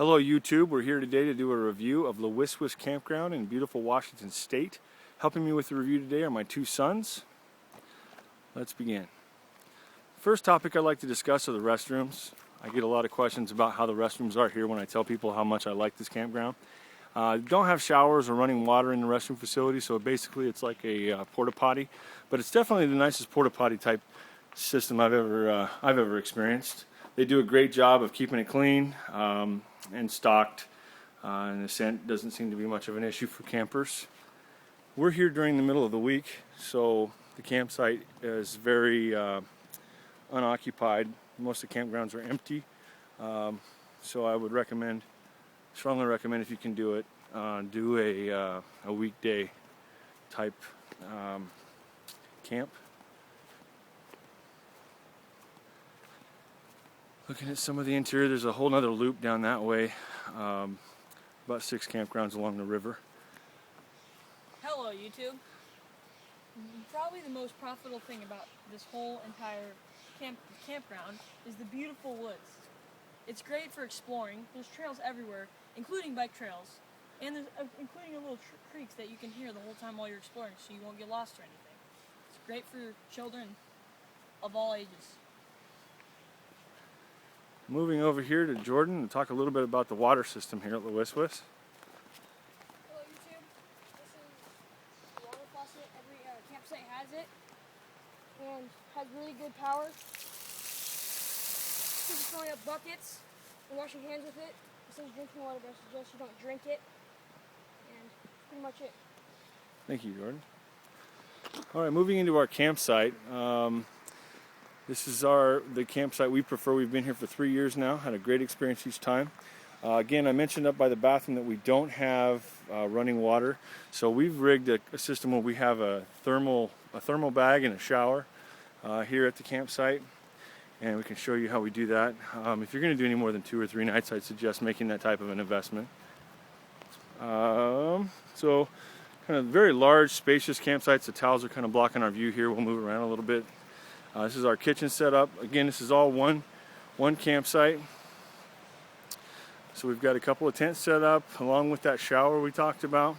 Hello YouTube, we're here today to do a review of the Wis Wis Campground in beautiful Washington State. Helping me with the review today are my two sons. Let's begin. First topic I'd like to discuss are the restrooms. I get a lot of questions about how the restrooms are here when I tell people how much I like this campground. Don't have showers or running water in the restroom facility, so basically it's like a porta potty, but it's definitely the nicest porta potty type system I've ever experienced. They do a great job of keeping it clean and stocked, and the scent doesn't seem to be much of an issue for campers. We're here during the middle of the week, so the campsite is very unoccupied. Most of the campgrounds are empty, so I would strongly recommend, if you can do it, do a weekday type camp. Looking at some of the interior, there's a whole nother loop down that way, about 6 campgrounds along the river. Hello YouTube. Probably the most profitable thing about this whole entire campground is the beautiful woods. It's great for exploring. There's trails everywhere, including bike trails, and there's including a little creeks that you can hear the whole time while you're exploring, so you won't get lost or anything. It's great for children of all ages. Moving over here to Jordan to talk a little bit about the water system here at the Wis Wis. Hello YouTube, this is the water faucet. Every campsite has it and has really good power. You can filling up buckets and wash your hands with it. It says drinking water, but I suggest you don't drink it. And that's pretty much it. Thank you, Jordan. Alright, moving into our campsite. This is the campsite we prefer. We've been here for 3 years now. Had a great experience each time. Again, I mentioned up by the bathroom that we don't have running water, so we've rigged a system where we have a thermal bag and a shower here at the campsite, and we can show you how we do that. If you're going to do any more than 2 or 3 nights, I'd suggest making that type of an investment. So, kind of very large, spacious campsites. The towels are kind of blocking our view here. We'll move around a little bit. This is our kitchen setup. Again, this is all one campsite. So we've got a couple of tents set up along with that shower we talked about.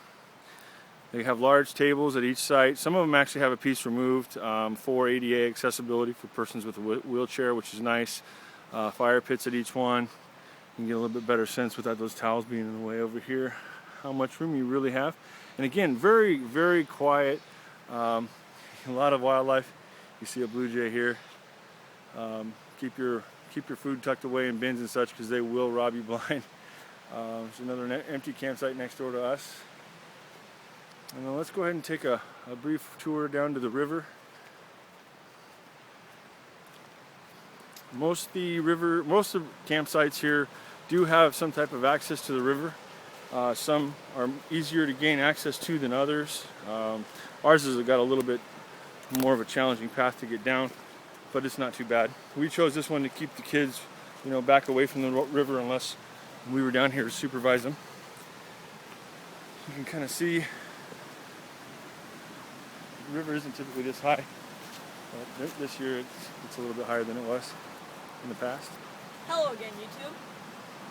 They have large tables at each site. Some of them actually have a piece removed for ADA accessibility for persons with a wheelchair, which is nice. Fire pits at each one. You can get a little bit better sense without those towels being in the way over here, how much room you really have. And again, very, very quiet. A lot of wildlife. You see a blue jay here. Keep your food tucked away in bins and such, because they will rob you blind. There's another empty campsite next door to us. And then let's go ahead and take a brief tour down to the river. Most of the campsites here do have some type of access to the river. Some are easier to gain access to than others. Ours has got a little bit more of a challenging path to get down, but it's not too bad. We chose this one to keep the kids, back away from the river unless we were down here to supervise them. You can kind of see the river isn't typically this high, but this year it's a little bit higher than it was in the past. Hello again YouTube.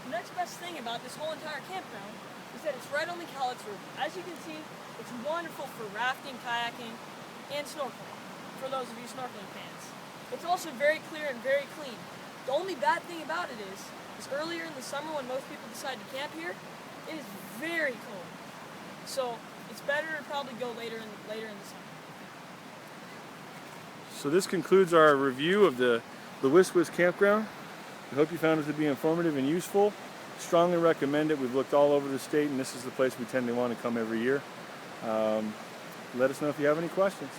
The next best thing about this whole entire campground is that it's right on the Cowlitz River. As you can see, it's wonderful for rafting, kayaking, and snorkeling, for those of you snorkeling fans. It's also very clear and very clean. The only bad thing about it is earlier in the summer, when most people decide to camp here, it is very cold. So it's better to probably go later in the summer. So this concludes our review of the Wis Wis Campground. I hope you found it to be informative and useful. Strongly recommend it. We've looked all over the state, and this is the place we tend to want to come every year. Let us know if you have any questions.